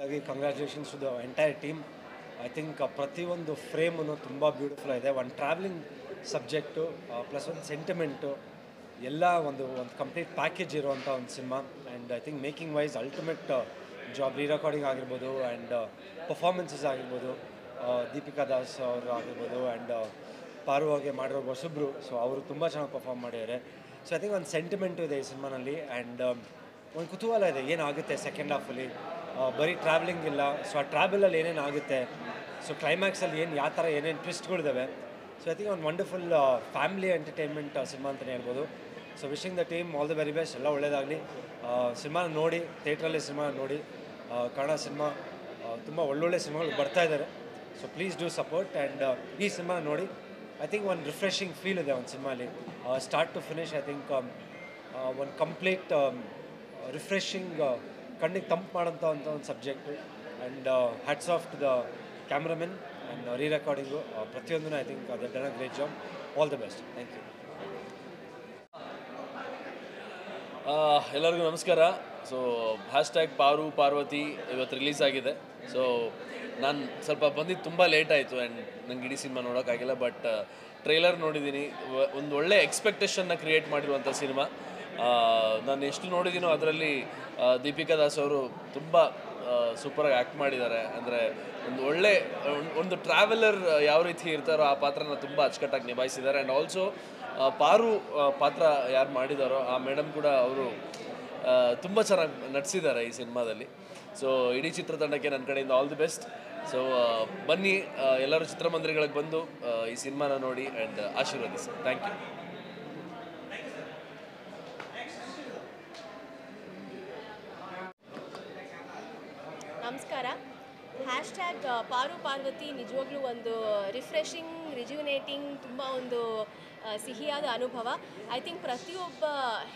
ಹಾಗಾಗಿ congratulations to the entire team. I think ಪ್ರತಿಯೊಂದು frame ತುಂಬ ಬ್ಯೂಟಿಫುಲ್ ಆಗಿದೆ. ಒಂದು ಟ್ರಾವೆಲಿಂಗ್ ಸಬ್ಜೆಕ್ಟು ಪ್ಲಸ್ ಒಂದು ಸೆಂಟಿಮೆಂಟು ಎಲ್ಲ ಒಂದು ಕಂಪ್ಲೀಟ್ ಪ್ಯಾಕೇಜ್ ಇರುವಂಥ ಒಂದು cinema. And I think making wise ultimate job, rerecording ಆಗಿರ್ಬೋದು ಆ್ಯಂಡ್ ಪರ್ಫಾರ್ಮೆನ್ಸಸ್ ಆಗಿರ್ಬೋದು, ದೀಪಿಕಾ ದಾಸ್ ಅವರು ಆಗಿರ್ಬೋದು ಆ್ಯಂಡ್ ಪಾರುವಾಗೆ ಮಾಡಿರೋ ಹೊಸಬ್ರು, ಸೊ ಅವರು ತುಂಬ ಚೆನ್ನಾಗಿ ಪರ್ಫಾರ್ಮ್ ಮಾಡಿದ್ದಾರೆ. ಸೊ ಐ ಥಿಂಕ್ ಒಂದು ಸೆಂಟಿಮೆಂಟು ಇದೆ ಈ ಸಿನಿಮಾನಲ್ಲಿ ಆ್ಯಂಡ್ ಒಂದು ಕುತೂಹಲ ಇದೆ ಏನಾಗುತ್ತೆ ಸೆಕೆಂಡ್ ಹಾಫಲ್ಲಿ. ಬರೀ ಟ್ರಾವೆಲಿಂಗ್ ಇಲ್ಲ, ಸೊ ಆ ಟ್ರಾವೆಲಲ್ಲಿ ಏನೇನು ಆಗುತ್ತೆ, ಸೊ ಕ್ಲೈಮ್ಯಾಕ್ಸಲ್ಲಿ ಯಾವ ಥರ ಏನೇನು ಟ್ವಿಸ್ಟ್ಗಳಿದ್ದಾವೆ. ಸೊ ಐ ಥಿಂಕ್ ಒಂದು ವಂಡರ್ಫುಲ್ ಫ್ಯಾಮಿಲಿ ಎಂಟರ್ಟೈನ್ಮೆಂಟ್ ಸಿನಿಮಾ ಅಂತಲೇ ಹೇಳ್ಬೋದು. So wishing the team all the very best, ಎಲ್ಲ ಒಳ್ಳೆಯದಾಗಲಿ. ಸಿನಿಮಾನ ನೋಡಿ, ಥಿಯೇಟ್ರಲ್ಲಿ ಸಿನಿಮಾನ ನೋಡಿ. ಕನ್ನಡ ಸಿನಿಮಾ ತುಂಬ ಒಳ್ಳೊಳ್ಳೆ ಸಿನಿಮಾಗಳು ಬರ್ತಾ ಇದ್ದಾರೆ. So please do support and ಈ ಸಿನಿಮಾನ ನೋಡಿ. ಐ ಥಿಂಕ್ ಒಂದು ರಿಫ್ರೆಶಿಂಗ್ ಫೀಲ್ ಇದೆ ಒಂದು ಸಿನಿಮಾಲಿ, start to finish. I think ಒಂದು ಕಂಪ್ಲೀಟ್ ರಿಫ್ರೆಶಿಂಗ್, ಕಣ್ಣಿಗೆ ತಂಪು ಮಾಡೋಂಥ ಒಂದು subject. And hats off to the cameramen and rerecording ಪ್ರತಿಯೊಂದೂ I think they done a great job. All the best. Thank you. ಎಲ್ಲರಿಗೂ ನಮಸ್ಕಾರ. ಸೊ ಹ್ಯಾಶ್ಟ್ಯಾಗ್ ಪಾರು ಪಾರ್ವತಿ ಇವತ್ತು ರಿಲೀಸ್ ಆಗಿದೆ. ಸೊ ನಾನು ಸ್ವಲ್ಪ ಬಂದಿದ್ದು ತುಂಬ ಲೇಟ್ ಆಯಿತು ಆ್ಯಂಡ್ ನಂಗೆ ಇಡೀ ಸಿನಿಮಾ ನೋಡೋಕ್ಕಾಗಿಲ್ಲ. ಬಟ್ ಟ್ರೈಲರ್ ನೋಡಿದ್ದೀನಿ. ಒಂದು ಒಳ್ಳೆ ಎಕ್ಸ್ಪೆಕ್ಟೇಷನ್ನ ಕ್ರಿಯೇಟ್ ಮಾಡಿರುವಂಥ ಸಿನಿಮಾ. ನಾನು ಎಷ್ಟು ನೋಡಿದ್ದೀನೋ ಅದರಲ್ಲಿ ದೀಪಿಕಾ ದಾಸ್ ಅವರು ತುಂಬ ಸೂಪರಾಗಿ ಆ್ಯಕ್ಟ್ ಮಾಡಿದ್ದಾರೆ. ಅಂದರೆ ಒಂದು ಟ್ರಾವೆಲರ್ ಯಾವ ರೀತಿ ಇರ್ತಾರೋ ಆ ಪಾತ್ರನ ತುಂಬ ಅಚ್ಚುಕಟ್ಟಾಗಿ ನಿಭಾಯಿಸಿದ್ದಾರೆ. ಆ್ಯಂಡ್ ಆಲ್ಸೋ ಪಾರು ಪಾತ್ರ ಯಾರು ಮಾಡಿದಾರೋ ಆ ಮೇಡಮ್ ಕೂಡ ಅವರು ತುಂಬ ಚೆನ್ನಾಗಿ ನಟಿಸಿದ್ದಾರೆ ಈ ಸಿನಿಮಾದಲ್ಲಿ. ಸೊ ಇಡೀ ಚಿತ್ರತಂಡಕ್ಕೆ ನನ್ನ ಕಡೆಯಿಂದ ಆಲ್ ದಿ ಬೆಸ್ಟ್. ಸೊ ಬನ್ನಿ, ಎಲ್ಲರೂ ಚಿತ್ರಮಂದಿರಗಳಿಗೆ ಬಂದು ಈ ಸಿನಿಮಾನ ನೋಡಿ ಆ್ಯಂಡ್ ಆಶೀರ್ವದಿಸಿ. Thank you. ನಮಸ್ಕಾರ. ಹ್ಯಾಶ್ಟ್ಯಾಗ್ ಪಾರು ಪಾರ್ವತಿ ನಿಜವಾಗ್ಲೂ ಒಂದು ರಿಫ್ರೆಶಿಂಗ್, ರಿಜ್ಯುನೇಟಿಂಗ್, ತುಂಬ ಒಂದು ಸಿಹಿಯಾದ ಅನುಭವ. ಐ ಥಿಂಕ್ ಪ್ರತಿಯೊಬ್ಬ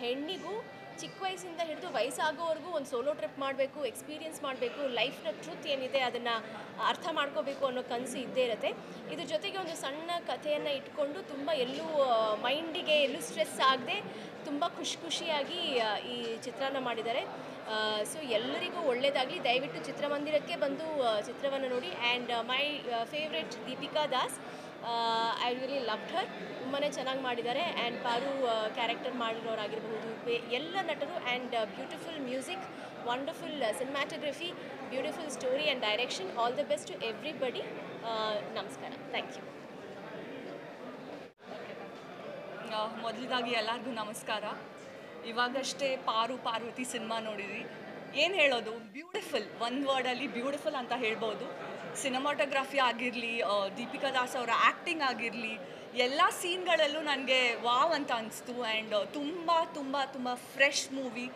ಹೆಣ್ಣಿಗೂ ಚಿಕ್ಕ ವಯಸ್ಸಿಂದ ಹಿಡಿದು ವಯಸ್ಸಾಗೋವರೆಗೂ ಒಂದು ಸೋಲೋ ಟ್ರಿಪ್ ಮಾಡಬೇಕು, ಎಕ್ಸ್ಪೀರಿಯೆನ್ಸ್ ಮಾಡಬೇಕು, ಲೈಫ್ನ ಟ್ರೂತ್ ಏನಿದೆ ಅದನ್ನು ಅರ್ಥ ಮಾಡ್ಕೋಬೇಕು ಅನ್ನೋ ಕನಸು ಇದ್ದೇ ಇರುತ್ತೆ. ಇದ್ರ ಜೊತೆಗೆ ಒಂದು ಸಣ್ಣ ಕಥೆಯನ್ನು ಇಟ್ಕೊಂಡು ತುಂಬ ಎಲ್ಲೂ ಮೈಂಡಿಗೆ ಎಲ್ಲೂ ಸ್ಟ್ರೆಸ್ ಆಗದೆ ತುಂಬ ಖುಷಿಯಾಗಿ ಈ ಚಿತ್ರನ ಮಾಡಿದ್ದಾರೆ. ಸೊ ಎಲ್ಲರಿಗೂ ಒಳ್ಳೆಯದಾಗಲಿ. ದಯವಿಟ್ಟು ಚಿತ್ರಮಂದಿರಕ್ಕೆ ಬಂದು ಚಿತ್ರವನ್ನು ನೋಡಿ. And my favourite Deepika Das, I really loved her. ತುಂಬಾ ಚೆನ್ನಾಗಿ ಮಾಡಿದ್ದಾರೆ. ಆ್ಯಂಡ್ ಪಾರು ಕ್ಯಾರೆಕ್ಟರ್ ಮಾಡಿರೋರಾಗಿರ್ಬಹುದು, ಎಲ್ಲ ನಟರು. And beautiful music, wonderful cinematography, beautiful story and direction. All the best to everybody. ನಮಸ್ಕಾರ. Thank you. ಮೊದಲಿದಾಗಿ ಎಲ್ಲರಿಗೂ ನಮಸ್ಕಾರ. ಇವಾಗಷ್ಟೇ ಪಾರು ಪಾರ್ವತಿ ಸಿನಿಮಾ ನೋಡಿದ್ವಿ. ಏನು ಹೇಳೋದು, ಬ್ಯೂಟಿಫುಲ್, ಒಂದು ವರ್ಡಲ್ಲಿ ಬ್ಯೂಟಿಫುಲ್ ಅಂತ ಹೇಳ್ಬೋದು. ಸಿನಿಮಾಟೋಗ್ರಫಿ ಆಗಿರಲಿ, ದೀಪಿಕಾ ದಾಸ್ ಅವರ ಆ್ಯಕ್ಟಿಂಗ್ ಆಗಿರಲಿ, ಎಲ್ಲ ಸೀನ್ಗಳಲ್ಲೂ ನನಗೆ ವಾವ್ ಅಂತ ಅನಿಸ್ತು. ಆ್ಯಂಡ್ ತುಂಬ ತುಂಬ ತುಂಬ ಫ್ರೆಶ್ ಮೂವಿ.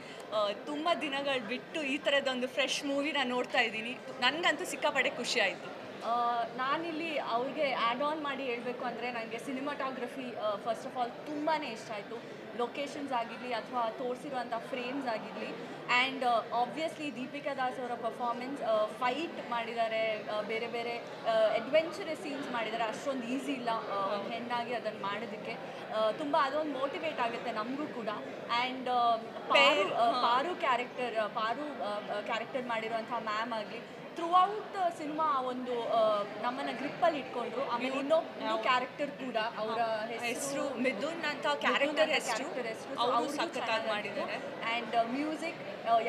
ತುಂಬ ದಿನಗಳು ಬಿಟ್ಟು ಈ ಥರದೊಂದು ಫ್ರೆಶ್ ಮೂವಿ ನಾನು ನೋಡ್ತಾ ಇದ್ದೀನಿ. ನನಗಂತೂ ಸಿಕ್ಕಾಪಟ್ಟೆ ಖುಷಿ ಆಯಿತು. ನಾನಿಲ್ಲಿ ಅವ್ರಿಗೆ ಆ್ಯಡ್ ಆನ್ ಮಾಡಿ ಹೇಳಬೇಕು ಅಂದರೆ, ನನಗೆ ಸಿನಿಮಾಟೋಗ್ರಫಿ ಫಸ್ಟ್ ಆಫ್ ಆಲ್ ತುಂಬಾ ಇಷ್ಟ ಆಯಿತು. ಲೊಕೇಶನ್ಸ್ ಆಗಿರಲಿ ಅಥವಾ ತೋರಿಸಿರುವಂಥ ಫ್ರೇಮ್ಸ್ ಆಗಿರಲಿ. ಆ್ಯಂಡ್ ಆಬ್ವಿಯಸ್ಲಿ ದೀಪಿಕಾ ದಾಸ್ ಅವರ ಪರ್ಫಾರ್ಮೆನ್ಸ್, ಫೈಟ್ ಮಾಡಿದ್ದಾರೆ, ಬೇರೆ ಬೇರೆ ಅಡ್ವೆಂಚರಸ್ ಸೀನ್ಸ್ ಮಾಡಿದ್ದಾರೆ. ಅಷ್ಟೊಂದು ಈಸಿ ಇಲ್ಲ ಹೆಣ್ಣಾಗಿ ಅದನ್ನು ಮಾಡೋದಕ್ಕೆ. ತುಂಬ ಅದೊಂದು ಮೋಟಿವೇಟ್ ಆಗುತ್ತೆ ನಮಗೂ ಕೂಡ. ಆ್ಯಂಡ್ ಪಾರು ಕ್ಯಾರೆಕ್ಟರ್ ಮಾಡಿರುವಂಥ ಮ್ಯಾಮ್ ಆಗಲಿ, ಥ್ರೂ ಔಟ್ ಸಿನಿಮಾ ಒಂದು ನಮ್ಮನ್ನು ಗ್ರಿಪ್ಪಲ್ಲಿ ಇಟ್ಕೊಂಡ್ರು. ಆಮೇಲೆ ಇನ್ನೊಂದು ಕ್ಯಾರೆಕ್ಟರ್ ಕೂಡ, ಅವರ ಹೆಸರು ಮಿಥುನ್ ಅಂತ, ಕ್ಯಾರೆಕ್ಟರ್ ಹೆಸರು ಅವರು ಸಖತ್ತಾಗಿ ಮಾಡಿದ್ದಾರೆ. ಆ್ಯಂಡ್ ಮ್ಯೂಸಿಕ್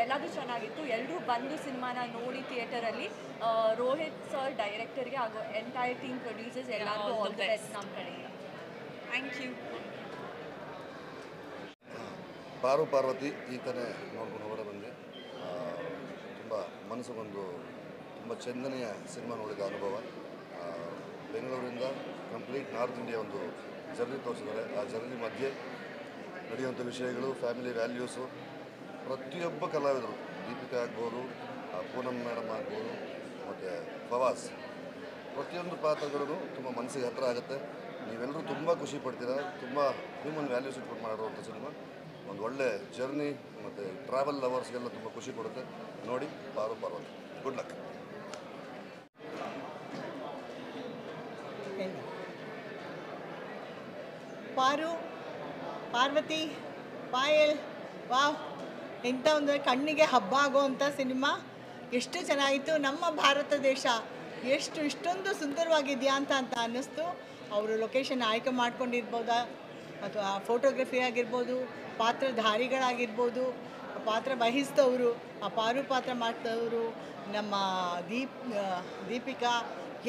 ಎಲ್ಲದೂ ಚೆನ್ನಾಗಿತ್ತು. ಎಲ್ಲರೂ ಬಂದು ಸಿನಿಮಾನ ನೋಡಿ ಥಿಯೇಟರಲ್ಲಿ. ರೋಹಿತ್ ಸರ್ ಡೈರೆಕ್ಟರ್ಗೆ ಹಾಗೂ ಎಂಟೈರ್ ಟೀಮ್ ಪ್ರೊಡ್ಯೂಸರ್ಸ್ ಎಲ್ಲರಿಗೂ ಆಲ್ ದ ಬೆಸ್ಟ್ ನಮ್ಮ ಕಡೆಯಿಂದ. Thank you. ಪಾರು ಪಾರ್ವತಿ ಈ ಥರ ನೋಡ್ಕೊಂಡು ಹೊರ ಬಂದೆ. ತುಂಬ ಮನಸ್ಸಿಗೊಂದು ತುಂಬ ಚೆಂದನೆಯ ಸಿನಿಮಾ ನೋಡಿದ ಅನುಭವ. ಬೆಂಗಳೂರಿಂದ ಕಂಪ್ಲೀಟ್ ನಾರ್ತ್ ಇಂಡಿಯಾ ಒಂದು ಜರ್ನಿ ತೋರಿಸಿದ್ದಾರೆ. ಆ ಜರ್ನಿ ಮಧ್ಯೆ ನಡೆಯುವಂಥ ವಿಷಯಗಳು, ಫ್ಯಾಮಿಲಿ ವ್ಯಾಲ್ಯೂಸು, ಪ್ರತಿಯೊಬ್ಬ ಕಲಾವಿದರು, ದೀಪಿಕಾ ಆಗ್ಬೋದು, ಪೂನಮ್ ಮೇಡಮ್ ಆಗ್ಬೋದು, ಮತ್ತು ಫವಾಸ್, ಪ್ರತಿಯೊಂದು ಪಾತ್ರಗಳು ತುಂಬ ಮನಸ್ಸಿಗೆ ಹತ್ತಿರ ಆಗುತ್ತೆ. ನೀವೆಲ್ಲರೂ ತುಂಬ ಖುಷಿ ಪಡ್ತೀರಾ. ತುಂಬ ಹ್ಯೂಮನ್ ವ್ಯಾಲ್ಯೂಸ್ ಇಟ್ಕೊಂಡು ಮಾಡಿರುವಂಥ ಸಿನಿಮಾ. ಒಂದು ಒಳ್ಳೆ ಜರ್ನಿ ಮತ್ತು ಟ್ರಾವೆಲ್ ಲವರ್ಸ್ಗೆಲ್ಲ ತುಂಬ ಖುಷಿ ಕೊಡುತ್ತೆ. ನೋಡಿ ಪಾರು ಪಾರ್ವತಿ. Good luck. ಪಾರು ಪಾರ್ವತಿ ಪಾಯಲ್ ವಾವ್, ಎಂಥ ಒಂದು ಕಣ್ಣಿಗೆ ಹಬ್ಬ ಆಗೋವಂಥ ಸಿನಿಮಾ. ಎಷ್ಟು ಚೆನ್ನಾಗಿತ್ತು. ನಮ್ಮ ಭಾರತ ದೇಶ ಇಷ್ಟೊಂದು ಸುಂದರವಾಗಿದೆಯಾ ಅಂತ ಅನ್ನಿಸ್ತು. ಅವರು ಲೊಕೇಶನ್ ಆಯ್ಕೆ ಮಾಡ್ಕೊಂಡಿರ್ಬೋದಾ, ಅಥವಾ ಫೋಟೋಗ್ರಫಿ ಆಗಿರ್ಬೋದು, ಪಾತ್ರಧಾರಿಗಳಾಗಿರ್ಬೋದು, ಪಾತ್ರ ವಹಿಸಿದವರು, ಆ ಪಾತ್ರ ಮಾಡ್ತವರು, ನಮ್ಮ ದೀಪಿಕಾ,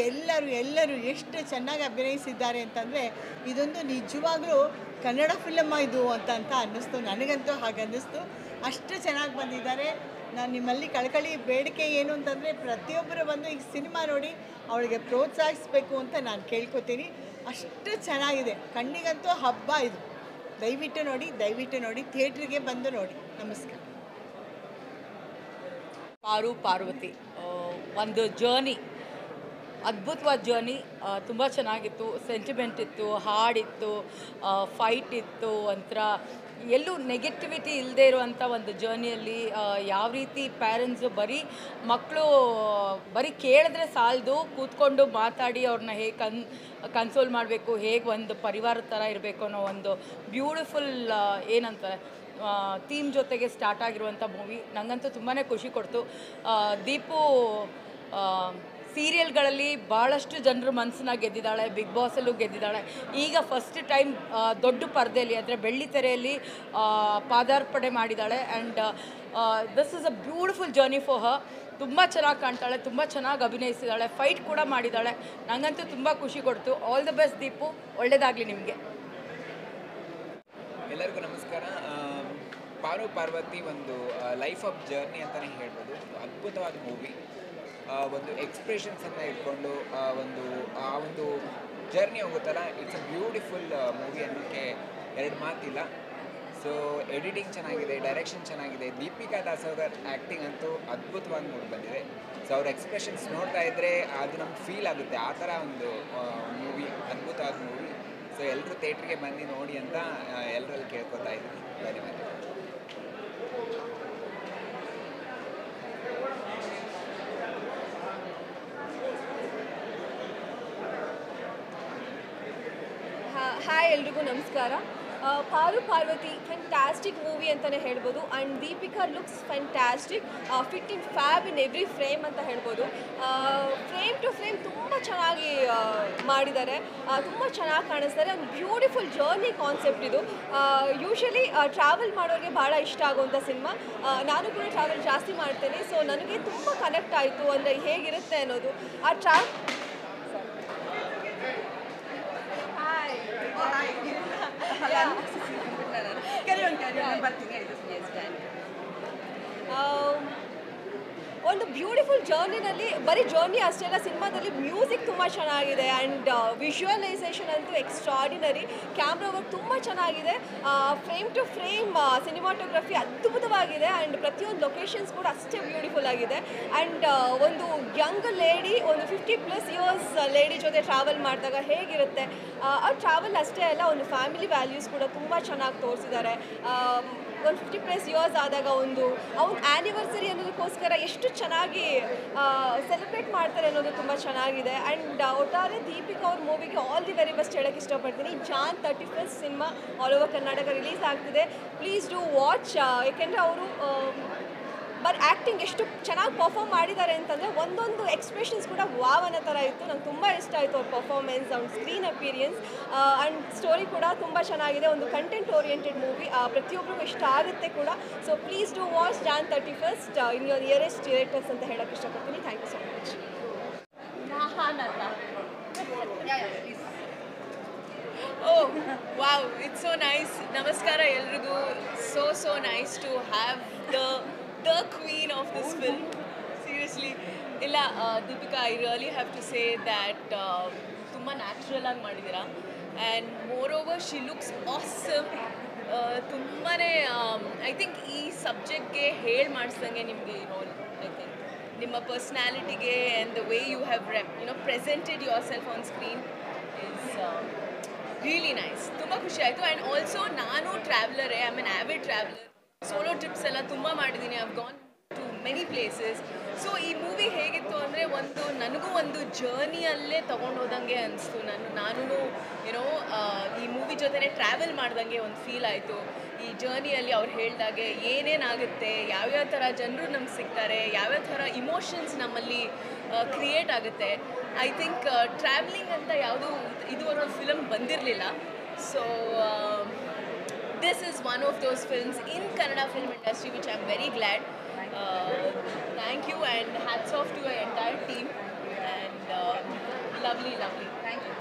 ಎಲ್ಲರೂ ಎಷ್ಟು ಚೆನ್ನಾಗಿ ಅಭಿನಯಿಸಿದ್ದಾರೆ ಅಂತಂದರೆ ಇದೊಂದು ನಿಜವಾಗ್ಲೂ ಕನ್ನಡ ಫಿಲಮ್ ಇದು ಅಂತ ಅನ್ನಿಸ್ತು. ನನಗಂತೂ ಹಾಗೆ ಅನ್ನಿಸ್ತು. ಅಷ್ಟು ಚೆನ್ನಾಗಿ ಬಂದಿದ್ದಾರೆ. ನಾನು ನಿಮ್ಮಲ್ಲಿ ಕಳಕಳಿ ಬೇಡಿಕೆ ಏನು ಅಂತಂದರೆ ಪ್ರತಿಯೊಬ್ಬರು ಬಂದು ಈ ಸಿನಿಮಾ ನೋಡಿ ಅವಳಿಗೆ ಪ್ರೋತ್ಸಾಹಿಸಬೇಕು ಅಂತ ನಾನು ಕೇಳ್ಕೊತೀನಿ. ಅಷ್ಟು ಚೆನ್ನಾಗಿದೆ. ಕಣ್ಣಿಗಂತೂ ಹಬ್ಬ ಇದು. ದಯವಿಟ್ಟು ನೋಡಿ ಥಿಯೇಟ್ರಿಗೆ ಬಂದು ನೋಡಿ. ನಮಸ್ಕಾರ. ಪಾರ್ವತಿ ಒಂದು ಜರ್ನಿ, ಅದ್ಭುತವಾದ ಜರ್ನಿ. ತುಂಬ ಚೆನ್ನಾಗಿತ್ತು. ಸೆಂಟಿಮೆಂಟ್ ಇತ್ತು, ಹಾಡಿತ್ತು, ಫೈಟ್ ಇತ್ತು. ಒಂಥರ ಎಲ್ಲೂ ನೆಗೆಟಿವಿಟಿ ಇಲ್ಲದೆ ಇರುವಂಥ ಒಂದು ಜರ್ನಿಯಲ್ಲಿ ಯಾವ ರೀತಿ ಪ್ಯಾರೆಂಟ್ಸು ಮಕ್ಕಳು ಬರೀ ಕೇಳಿದ್ರೆ ಸಾಲದು, ಕೂತ್ಕೊಂಡು ಮಾತಾಡಿ ಅವ್ರನ್ನ ಹೇಗೆ ಕನ್ಸೋಲ್ ಮಾಡಬೇಕು, ಹೇಗೆ ಒಂದು ಪರಿವಾರದ ಥರ ಇರಬೇಕು ಅನ್ನೋ ಒಂದು ಬ್ಯೂಟಿಫುಲ್ ಏನಂತಾರೆ ಥೀಮ್ ಜೊತೆಗೆ ಸ್ಟಾರ್ಟ್ ಆಗಿರುವಂಥ ಮೂವಿ ನನಗಂತೂ ತುಂಬಾ ಖುಷಿ ಕೊಡ್ತು. ದೀಪು ಸೀರಿಯಲ್ಗಳಲ್ಲಿ ಭಾಳಷ್ಟು ಜನರು ಮನಸ್ಸನ್ನ ಗೆದ್ದಿದ್ದಾಳೆ, ಬಿಗ್ ಬಾಸಲ್ಲೂ ಗೆದ್ದಿದ್ದಾಳೆ. ಈಗ ಫಸ್ಟ್ ಟೈಮ್ ದೊಡ್ಡ ಪರದೆಯಲ್ಲಿ ಅಂದರೆ ಬೆಳ್ಳಿ ತೆರೆಯಲ್ಲಿ ಪಾದಾರ್ಪಣೆ ಮಾಡಿದ್ದಾಳೆ. And this is a beautiful journey for her. ತುಂಬ ಚೆನ್ನಾಗಿ ಕಾಣ್ತಾಳೆ, ತುಂಬ ಚೆನ್ನಾಗಿ ಅಭಿನಯಿಸಿದ್ದಾಳೆ, ಫೈಟ್ ಕೂಡ ಮಾಡಿದ್ದಾಳೆ. ನನಗಂತೂ ತುಂಬ ಖುಷಿ ಕೊಡ್ತು. ಆಲ್ ದ ಬೆಸ್ಟ್ ದೀಪು, ಒಳ್ಳೆಯದಾಗಲಿ ನಿಮಗೆ. ಎಲ್ಲರಿಗೂ ನಮಸ್ಕಾರ. ಪಾರ್ವತಿ ಒಂದು ಲೈಫ್ ಆಫ್ ಜರ್ನಿ ಅಂತಲೇ ಹೇಳ್ಬೋದು. ಅದ್ಭುತವಾದ ಮೂವಿ. ಒಂದು ಎಕ್ಸ್ಪ್ರೆಷನ್ಸನ್ನು ಇಟ್ಕೊಂಡು ಒಂದು ಜರ್ನಿ ಹೋಗುತ್ತಲ್ಲ, ಇಟ್ಸ್ ಅ ಬ್ಯೂಟಿಫುಲ್ ಮೂವಿ ಅನ್ನೋಕ್ಕೆ ಎರಡು ಮಾತಿಲ್ಲ. ಸೊ ಎಡಿಟಿಂಗ್ ಚೆನ್ನಾಗಿದೆ, ಡೈರೆಕ್ಷನ್ ಚೆನ್ನಾಗಿದೆ. ದೀಪಿಕಾ ದಾಸ್ ಅವರ ಆ್ಯಕ್ಟಿಂಗ್ ಅಂತೂ ಅದ್ಭುತವಾಗಿ ಮೂಡಿ ಬಂದಿದೆ. ಸೊ ಅವ್ರ ಎಕ್ಸ್ಪ್ರೆಷನ್ಸ್ ನೋಡ್ತಾ ಇದ್ದರೆ ಅದು ನಮ್ಗೆ ಫೀಲ್ ಆಗುತ್ತೆ. ಆ ಥರ ಒಂದು ಮೂವಿ, ಅದ್ಭುತವಾದ ಮೂವಿ. ಸೊ ಎಲ್ಲರೂ ಥಿಯೇಟ್ರಿಗೆ ಬಂದು ನೋಡಿ ಅಂತ ಎಲ್ಲರಲ್ಲಿ ಕೇಳ್ಕೊತಾ ಇದ್ದೀನಿ. ಧನ್ಯವಾದ. ಹಾಯ್, ಎಲ್ರಿಗೂ ನಮಸ್ಕಾರ. ಪಾರ್ವತಿ ಫ್ಯಾಂಟಾಸ್ಟಿಕ್ ಮೂವಿ ಅಂತಲೇ ಹೇಳ್ಬೋದು. And Deepika looks fantastic, fit in fab in every frame ಅಂತ ಹೇಳ್ಬೋದು. ಫ್ರೇಮ್ ಟು ಫ್ರೇಮ್ ತುಂಬ ಚೆನ್ನಾಗಿ ಮಾಡಿದ್ದಾರೆ, ತುಂಬ ಚೆನ್ನಾಗಿ ಕಾಣಿಸ್ತಾರೆ. ಒಂದು ಬ್ಯೂಟಿಫುಲ್ ಜರ್ನಿ ಕಾನ್ಸೆಪ್ಟ್ ಇದು. ಯೂಶಲಿ ಟ್ರಾವೆಲ್ ಮಾಡೋರಿಗೆ ಭಾಳ ಇಷ್ಟ ಆಗುವಂಥ ಸಿನಿಮಾ. ನಾನು ಕೂಡ ಟ್ರಾವೆಲ್ ಜಾಸ್ತಿ ಮಾಡ್ತೇನೆ. ಸೊ ನನಗೆ ತುಂಬ ಕನೆಕ್ಟ್ ಆಯಿತು, ಅಂದರೆ ಹೇಗಿರುತ್ತೆ ಅನ್ನೋದು. ಆ ಒಂದು ಬ್ಯೂಟಿಫುಲ್ ಜರ್ನಿನಲ್ಲಿ ಬರೀ ಜರ್ನಿ ಅಷ್ಟೇ ಅಲ್ಲ, ಸಿನಿಮಾದಲ್ಲಿ ಮ್ಯೂಸಿಕ್ ತುಂಬ ಚೆನ್ನಾಗಿದೆ. ಆ್ಯಂಡ್ ವಿಜುವಲೈಸೇಷನ್ ಅಂತೂ ಎಕ್ಸ್ಟ್ರಾಡಿನರಿ. ಕ್ಯಾಮ್ರಾ ವರ್ಕ್ ತುಂಬ ಚೆನ್ನಾಗಿದೆ. ಫ್ರೇಮ್ ಟು ಫ್ರೇಮ್ ಸಿನಿಮಾಟೋಗ್ರಫಿ ಅದ್ಭುತವಾಗಿದೆ. ಆ್ಯಂಡ್ ಪ್ರತಿಯೊಂದು ಲೊಕೇಶನ್ಸ್ ಕೂಡ ಅಷ್ಟೇ ಬ್ಯೂಟಿಫುಲ್ ಆಗಿದೆ. ಆ್ಯಂಡ್ ಒಂದು ಯಂಗ್ ಲೇಡಿ, ಒಂದು 50+ ಇಯರ್ಸ್ ಲೇಡಿ ಜೊತೆ ಟ್ರಾವೆಲ್ ಮಾಡಿದಾಗ ಹೇಗಿರುತ್ತೆ, ಆ ಟ್ರಾವೆಲ್ ಅಷ್ಟೇ ಅಲ್ಲ, ಒಂದು ಫ್ಯಾಮಿಲಿ ವ್ಯಾಲ್ಯೂಸ್ ಕೂಡ ತುಂಬ ಚೆನ್ನಾಗಿ ತೋರಿಸಿದ್ದಾರೆ. ಒಂದು 50+ ಇಯರ್ಸ್ ಆದಾಗ ಅವ್ನ ಆ್ಯನಿವರ್ಸರಿ ಅನ್ನೋದಕ್ಕೋಸ್ಕರ ಎಷ್ಟು ಚೆನ್ನಾಗಿ ಸೆಲೆಬ್ರೇಟ್ ಮಾಡ್ತಾರೆ ಅನ್ನೋದು ತುಂಬ ಚೆನ್ನಾಗಿದೆ. ಆ್ಯಂಡ್ ಒಟ್ಟಾರೆ ದೀಪಿಕಾ ಅವ್ರ ಮೂವಿಗೆ ಆಲ್ ದಿ ವೆರಿ ಬೆಸ್ಟ್ ಹೇಳೋಕ್ಕೆ ಇಷ್ಟಪಡ್ತೀನಿ. Jan 31 cinema all over Karnataka release ಆಗ್ತಿದೆ. Please do watch. ಏಕೆಂದರೆ ಅವರು ಆ್ಯಕ್ಟಿಂಗ್ ಎಷ್ಟು ಚೆನ್ನಾಗಿ ಪರ್ಫಾರ್ಮ್ ಮಾಡಿದ್ದಾರೆ ಅಂತಂದರೆ ಒಂದೊಂದು ಎಕ್ಸ್ಪ್ರೆಷನ್ಸ್ ಕೂಡ ವಾವ್ ಅನ್ನೋ ಥರ ಇತ್ತು. ನಂಗೆ ತುಂಬ ಇಷ್ಟ ಆಯಿತು ಅವ್ರ ಪರ್ಫಾರ್ಮೆನ್ಸ್, ಅವ್ನ ಸ್ಕ್ರೀನ್ ಅಪಿರಿಯನ್ಸ್. ಆ್ಯಂಡ್ ಸ್ಟೋರಿ ಕೂಡ ತುಂಬ ಚೆನ್ನಾಗಿದೆ. ಒಂದು ಕಂಟೆಂಟ್ ಓರಿಯೆಂಟೆಡ್ ಮೂವಿ, ಪ್ರತಿಯೊಬ್ಬರಿಗೂ ಇಷ್ಟ ಆಗುತ್ತೆ ಕೂಡ. So please do watch Jan 31 in your nearest theatres ಅಂತ ಹೇಳೋಕ್ಕೆ ಇಷ್ಟಪಡ್ತೀನಿ. Thank you so much. Oh, wow, it's so nice. Namaskara elrigu. So nice to have the queen of this film. Seriously. Illa, Deepika, I really have to say that tumma natural agi madidira. And moreover, she looks awesome. Tumbane, I think ee subject ge hel ಮಾಡಿಸಂಗೆ ನಿಮಗೆ role, I think. Nimma personality ge and the way you have presented yourself on screen is really nice. ತುಂಬ ಖುಷಿ ಆಯಿತು. And also ನಾನು ಟ್ರಾವೆಲರೇ, I am an avid traveller. Solo trips ಎಲ್ಲ ತುಂಬ ಮಾಡಿದ್ದೀನಿ. I have gone to many places. So ಈ movie ಹೇಗಿತ್ತು ಅಂದರೆ ನನಗೂ ಒಂದು ಜರ್ನಿಯಲ್ಲೇ ತೊಗೊಂಡೋದಂಗೆ ಅನಿಸ್ತು. ನಾನು ಏನೋ ಈ ಮೂವಿ ಜೊತೆನೇ ಟ್ರಾವೆಲ್ ಮಾಡ್ದಂಗೆ ಒಂದು ಫೀಲ್ ಆಯಿತು. ಈ ಜರ್ನಿಯಲ್ಲಿ ಅವ್ರು ಹೇಳ್ದಾಗೆ ಏನೇನಾಗುತ್ತೆ, ಯಾವ್ಯಾವ ಥರ ಜನರು ನಮ್ಗೆ ಸಿಗ್ತಾರೆ, ಯಾವ್ಯಾವ ಥರ ಇಮೋಷನ್ಸ್ ನಮ್ಮಲ್ಲಿ ಕ್ರಿಯೇಟ್ ಆಗುತ್ತೆ. ಐ ಥಿಂಕ್ ಟ್ರಾವೆಲಿಂಗ್ ಅಂತ ಯಾವುದೂ ಇದುವರೆಗೂ ಫಿಲಮ್ ಬಂದಿರಲಿಲ್ಲ. So this is one of those films in Kannada film industry which I'm very glad. Thank you and hats off to your entire team and lovely. Thank you.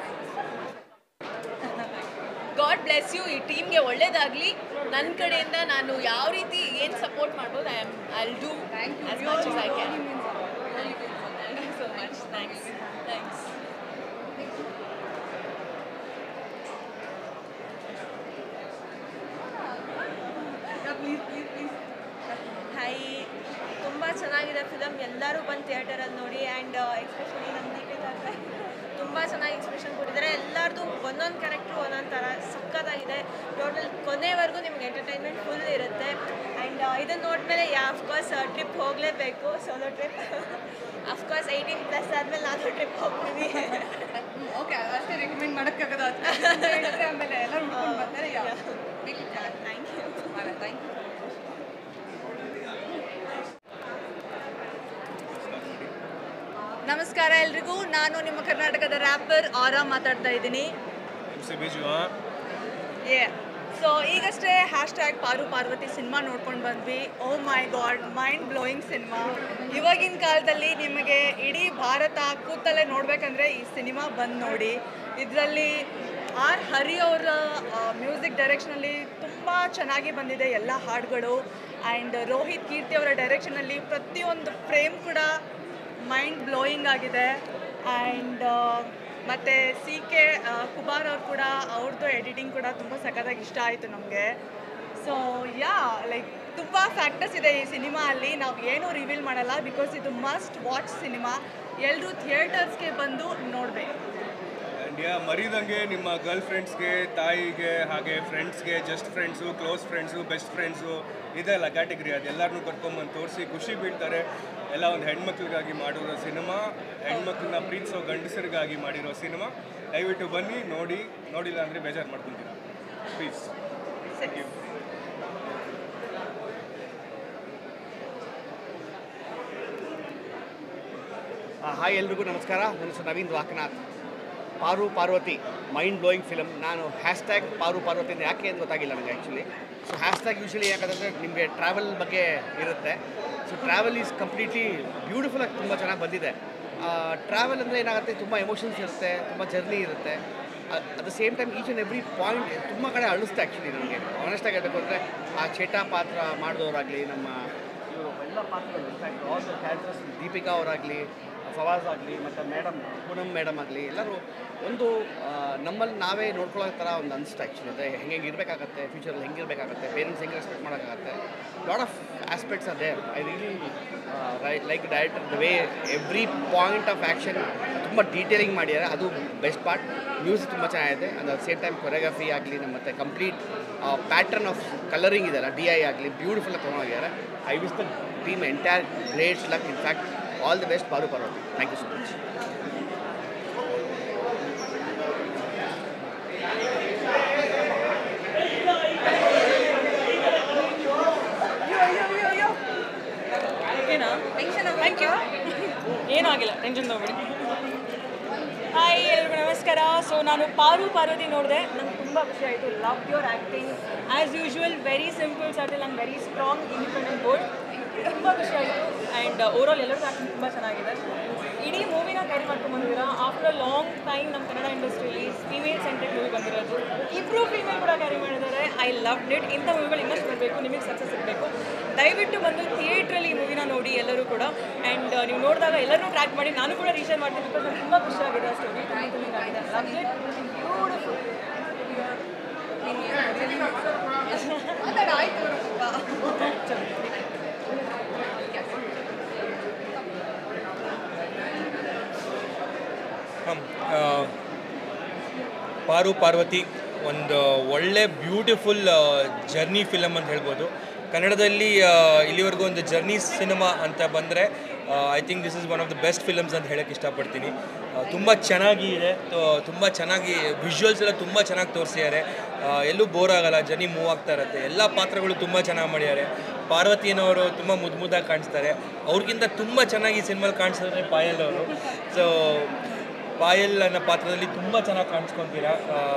God bless you. ಈ ಟೀಮ್ಗೆ ಒಳ್ಳೇದಾಗಲಿ. ನನ್ನ ಕಡೆಯಿಂದ ನಾನು ಯಾವ ರೀತಿ ಏನು support ಮಾಡ್ಬೋದು I'll do as much as I can. Thank you so much. Thanks. Hi, ತುಂಬ ಚೆನ್ನಾಗಿದೆ ಫಿಲಮ್. ಎಲ್ಲರೂ ಬಂದು ಥಿಯೇಟರಲ್ಲಿ ನೋಡಿ. ಆ್ಯಂಡ್ ಎಕ್ಸ್ಪೆಷಲಿ ನಮ್ಮ ದೀಪಿಕಾ ತುಂಬ ಚೆನ್ನಾಗಿ ಎಕ್ಸ್ಪ್ರೆಷನ್ ಕೊಟ್ಟಿದ್ದಾರೆ. ಎಲ್ಲರದು ಒಂದೊಂದು ಕ್ಯಾರೆಕ್ಟ್ರು ಒಂದೊಂದು ಥರ ಸಖತ್ತಾಗಿದೆ. ಟೋಟಲ್ ಕೊನೆವರೆಗೂ ನಿಮ್ಗೆ ಎಂಟರ್ಟೈನ್ಮೆಂಟ್ ಫುಲ್ ಇರುತ್ತೆ. ಆ್ಯಂಡ್ ಇದನ್ನು ನೋಡಿದ್ಮೇಲೆ ಅಫ್ಕೋರ್ಸ್ ಟ್ರಿಪ್ ಹೋಗಲೇಬೇಕು, ಸೋಲೋ ಟ್ರಿಪ್. ಅಫ್ಕೋರ್ಸ್ 18+ ಆದಮೇಲೆ ನಾನು ಟ್ರಿಪ್ ಹೋಗ್ತೀನಿ. ಓಕೆ, ಅಷ್ಟೇ ರೆಕಮೆಂಡ್ ಮಾಡೋಕ್ಕಾಗದ ಹೇಳಿದ್ರೆ ಆಮೇಲೆ ಎಲ್ಲರೂ ಹುಡ್ಕೊಂಡು ಬರ್ತಾರೆ. Thank you. Thank you. ನಮಸ್ಕಾರ ಎಲ್ರಿಗೂ. ನಾನು ನಿಮ್ಮ ಕರ್ನಾಟಕದ ರ್ಯಾಪರ್ ಆರಾ ಮಾತಾಡ್ತಾ ಇದ್ದೀನಿ. ಸೊ ಈಗಷ್ಟೇ #ಪಾರು ಪಾರ್ವತಿ ಸಿನಿಮಾ ನೋಡ್ಕೊಂಡು ಬಂದ್ವಿ. ಓ ಮೈ ಗಾಡ್, ಮೈಂಡ್ ಬ್ಲೋಯಿಂಗ್ ಸಿನಿಮಾ. ಇವಾಗಿನ ಕಾಲದಲ್ಲಿ ನಿಮಗೆ ಇಡೀ ಭಾರತ ಕೂತಲ್ಲೇ ನೋಡಬೇಕಂದ್ರೆ ಈ ಸಿನಿಮಾ ಬಂದು ನೋಡಿ. ಇದರಲ್ಲಿ ಆರ್ ಹರಿ ಅವರ ಮ್ಯೂಸಿಕ್ ಡೈರೆಕ್ಷನಲ್ಲಿ ತುಂಬ ಚೆನ್ನಾಗಿ ಬಂದಿದೆ ಎಲ್ಲ ಹಾಡುಗಳು. ಆ್ಯಂಡ್ ರೋಹಿತ್ ಕೀರ್ತಿ ಅವರ ಡೈರೆಕ್ಷನಲ್ಲಿ ಪ್ರತಿಯೊಂದು ಫ್ರೇಮ್ ಕೂಡ ಮೈಂಡ್ ಬ್ಲೋಯಿಂಗ್ ಆಗಿದೆ. ಆ್ಯಂಡ್ ಮತ್ತು CK ಕುಮಾರ್ ಅವ್ರು ಕೂಡ ಅವ್ರದ್ದು ಎಡಿಟಿಂಗ್ ಕೂಡ ತುಂಬ ಸಖತ್ತಾಗಿ ಇಷ್ಟ ಆಯಿತು ನಮಗೆ. ಸೊ ಲೈಕ್ ತುಂಬ ಫ್ಯಾಕ್ಟರ್ಸ್ ಇದೆ ಈ ಸಿನಿಮಾ ಅಲ್ಲಿ. ನಾವು ಏನೂ ರಿವೀಲ್ ಮಾಡಲ್ಲ, ಬಿಕಾಸ್ ಇದು ಮಸ್ಟ್ ವಾಚ್ ಸಿನಿಮಾ. ಎಲ್ಲರೂ ಥಿಯೇಟರ್ಸ್ಗೆ ಬಂದು ನೋಡಬೇಕು. ಆ್ಯಂಡ್ ಮರಿದಂಗೆ ನಿಮ್ಮ ಗರ್ಲ್ ಫ್ರೆಂಡ್ಸ್ಗೆ, ತಾಯಿಗೆ, ಹಾಗೆ ಫ್ರೆಂಡ್ಸ್ಗೆ, just friends, close friends, best friends ಇದೆಲ್ಲ ಕ್ಯಾಟಗರಿ. ಅದೆಲ್ಲರನ್ನೂ ಕರ್ಕೊಂಬಂದು ತೋರಿಸಿ ಖುಷಿ ಬೀಳ್ತಾರೆ. ಎಲ್ಲ ಒಂದು ಹೆಣ್ಮಕ್ಳಿಗಾಗಿ ಮಾಡಿರೋ ಸಿನಿಮಾ, ಹೆಣ್ಮಕ್ಳನ್ನ ಪ್ರೀತಿಸೋ ಗಂಡಸರಿಗಾಗಿ ಮಾಡಿರೋ ಸಿನಿಮಾ. ದಯವಿಟ್ಟು ಬನ್ನಿ ನೋಡಿ. ನೋಡಿಲ್ಲ ಅಂದರೆ ಬೇಜಾರು ಮಾಡ್ಕೊತೀರಾ. ಪ್ಲೀಸ್. Thank you. ಹಾಯ್, ಎಲ್ರಿಗೂ ನಮಸ್ಕಾರ. ನನ್ನ ಹೆಸರು ನವೀನ್ ವಾಕನಾಥ್. ಪಾರು ಪಾರ್ವತಿ ಮೈಂಡ್ ಬ್ಲೋಯಿಂಗ್ ಫಿಲಮ್. ನಾನು #ಪಾರು ಪಾರ್ವತಿ ಅಂತ ಯಾಕೆ ಅಂತ ಗೊತ್ತಾಗಿಲ್ಲ ನನಗೆ ಆ್ಯಕ್ಚುಲಿ. ಸೊ ಯೂಶಲಿ ಯಾಕಂದರೆ ನಿಮಗೆ ಟ್ರಾವೆಲ್ ಬಗ್ಗೆ ಇರುತ್ತೆ. ಸೊ ಟ್ರಾವೆಲ್ ಈಸ್ ಕಂಪ್ಲೀಟ್ಲಿ ಬ್ಯೂಟಿಫುಲ್ಲಾಗಿ ತುಂಬ ಚೆನ್ನಾಗಿ ಬಂದಿದೆ. ಟ್ರಾವೆಲ್ ಅಂದರೆ ಏನಾಗುತ್ತೆ, ತುಂಬ ಎಮೋಷನ್ಸ್ ಇರುತ್ತೆ, ತುಂಬ ಜರ್ನಿ ಇರುತ್ತೆ. At the same time each and every point ತುಂಬ ಕಡೆ ಅಳಿಸ್ತೆ ಆ್ಯಕ್ಚುಲಿ ನನಗೆ. ಆನೆಸ್ಟಾಗಿ ಹೇಳಬೇಕು ಅಂದರೆ ಆ ಚೇಟಾ ಪಾತ್ರ ಮಾಡಿದವರಾಗಲಿ, ನಮ್ಮ ಇವರು ಎಲ್ಲ ಪಾತ್ರಗಳು, in fact all the characters, Deepika ಅವರಾಗಲಿ, ಫವಾಜ್ ಆಗಲಿ, ಮತ್ತು ಪೂನಮ್ ಮೇಡಮ್ ಆಗಲಿ, ಎಲ್ಲರೂ ಒಂದು ನಮ್ಮಲ್ಲಿ ನಾವೇ ನೋಡ್ಕೊಳ್ಳೋ ಥರ ಒಂದು ಅನಿಸ್ತು ಆ್ಯಕ್ಚುಲಿ. ಅಂದರೆ ಹೆಂಗೆ ಇರಬೇಕಾಗತ್ತೆ, ಫ್ಯೂಚರಲ್ಲಿ ಹೆಂಗಿರಬೇಕಾಗತ್ತೆ, ಪೇರೆಂಟ್ಸ್ ಹೆಂಗೆ ರೆಸ್ಪೆಕ್ಟ್ ಮಾಡೋಕ್ಕಾಗತ್ತೆ. Lot of aspects are there. I really like director the way every point of action ತುಂಬ ಡೀಟೇಲಿಂಗ್ ಮಾಡಿದ್ದಾರೆ. ಅದು ಬೆಸ್ಟ್ ಪಾರ್ಟ್. ಮ್ಯೂಸಿಕ್ ತುಂಬ ಚೆನ್ನಾಗಿದೆ. At the same time choreography ಆಗಲಿ, ಮತ್ತು ಕಂಪ್ಲೀಟ್ ಪ್ಯಾಟರ್ನ್ ಆಫ್ ಕಲರಿಂಗ್ ಇದೆಯಲ್ಲ, DI ಆಗಲಿ, ಬ್ಯೂಟಿಫುಲ್ಲಾಗಿ ತೊಗೊಂಡೋಗಿದ್ದಾರೆ. I wish the team entire great luck. In fact all the best Paru Parvathi. Thank you so much. Thank you. ಏನೂ ಆಗಿಲ್ಲ, ಟೆನ್ಷನ್ ತಗೋಬೇಡಿ. ಹಾಯ್, ಎಲ್ರಿಗೂ ನಮಸ್ಕಾರ. ಸೊ ನಾನು ಪಾರು ಪಾರ್ವತಿ ನೋಡಿದೆ. ನಂಗೆ ತುಂಬ ಖುಷಿ ಆಯಿತು. Love your acting as usual. Very simple, subtle and very strong, independent bold. ತುಂಬ ಖುಷಿ ಆಯಿತು. ಆ್ಯಂಡ್ ಓವರಾಲ್ ಎಲ್ಲರದ್ದು ಆ್ಯಕ್ಟಿಂಗ್ ತುಂಬ ಚೆನ್ನಾಗಿದೆ. ಇಡೀ ಮೂವಿನ ಕ್ಯಾರಿ ಮಾಡ್ಕೊಂಡ್ಬಂದಿದ್ದೀರಾ. ಆಫ್ಟರ್ ಅ ಲಾಂಗ್ ಟೈಮ್ ನಮ್ಮ ಕನ್ನಡ ಇಂಡಸ್ಟ್ರಿಯಲ್ಲಿ ಫೀಮೇಲ್ ಸೆಂಟ್ರಿಕ್ ಮೂವಿ ಬಂದಿರೋದು. ಇಬ್ಬರು ಫೀಮೇಲ್ ಕೂಡ ಕ್ಯಾರಿ ಮಾಡಿದ್ದಾರೆ. I love it. ಇಂಥ ಮೂವಿಗಳು ಇನ್ನಷ್ಟು ಬರಬೇಕು, ನಿಮಗೆ ಸಕ್ಸಸ್ ಸಿಗಬೇಕು. ದಯವಿಟ್ಟು ಬಂದು ಥಿಯೇಟ್ರಲ್ಲಿ ಈ ಮೂವಿನ ನೋಡಿ ಎಲ್ಲರೂ ಕೂಡ. ಆ್ಯಂಡ್ ನೀವು ನೋಡಿದಾಗ ಎಲ್ಲರೂ ಟ್ರ್ಯಾಕ್ ಮಾಡಿ, ನಾನು ಕೂಡ ರೀಶೇರ್ ಮಾಡ್ತೀನಿ, ಬಿಕಾಸ್ ನನಗೆ ತುಂಬ ಖುಷಿಯಾಗಿದೆ. ಸ್ಟೋರಿ ಆಗಿದೆ. Love it. ಬ್ಯೂಟಿಫುಲ್. ಪಾರು ಪಾರ್ವತಿ ಒಂದು ಒಳ್ಳೆ ಬ್ಯೂಟಿಫುಲ್ ಜರ್ನಿ ಫಿಲಮ್ ಅಂತ ಹೇಳ್ಬೋದು. ಕನ್ನಡದಲ್ಲಿ ಇಲ್ಲಿವರೆಗೂ ಒಂದು ಜರ್ನಿ ಸಿನಿಮಾ ಅಂತ ಬಂದರೆ I think this is one of the best films ಅಂತ ಹೇಳೋಕ್ಕೆ ಇಷ್ಟಪಡ್ತೀನಿ. ತುಂಬ ಚೆನ್ನಾಗಿ ಇದೆ, ತುಂಬ ಚೆನ್ನಾಗಿ ವಿಜುವಲ್ಸ್ ಎಲ್ಲ ತುಂಬ ಚೆನ್ನಾಗಿ ತೋರಿಸಿದ್ದಾರೆ. ಎಲ್ಲೂ ಬೋರ್ ಆಗಲ್ಲ, ಜರ್ನಿ ಮೂವ್ ಆಗ್ತಾ ಇರುತ್ತೆ. ಎಲ್ಲ ಪಾತ್ರಗಳು ತುಂಬ ಚೆನ್ನಾಗಿ ಮಾಡಿದ್ದಾರೆ. ಪಾರ್ವತಿಯನವರು ತುಂಬ ಮುದ್ದಾಗಿ ಕಾಣಿಸ್ತಾರೆ. ಅವ್ರಿಗಿಂತ ತುಂಬ ಚೆನ್ನಾಗಿ ಸಿನಿಮಾಲಿ ಕಾಣಿಸಿದ್ರೆ ಪಾಯಲ್ ಅವರು. ಸೊ ಪಾಯಲ್ ಅನ್ನೋ ಪಾತ್ರದಲ್ಲಿ ತುಂಬ ಚೆನ್ನಾಗಿ ಕಾಣಿಸ್ಕೊತೀರಾ.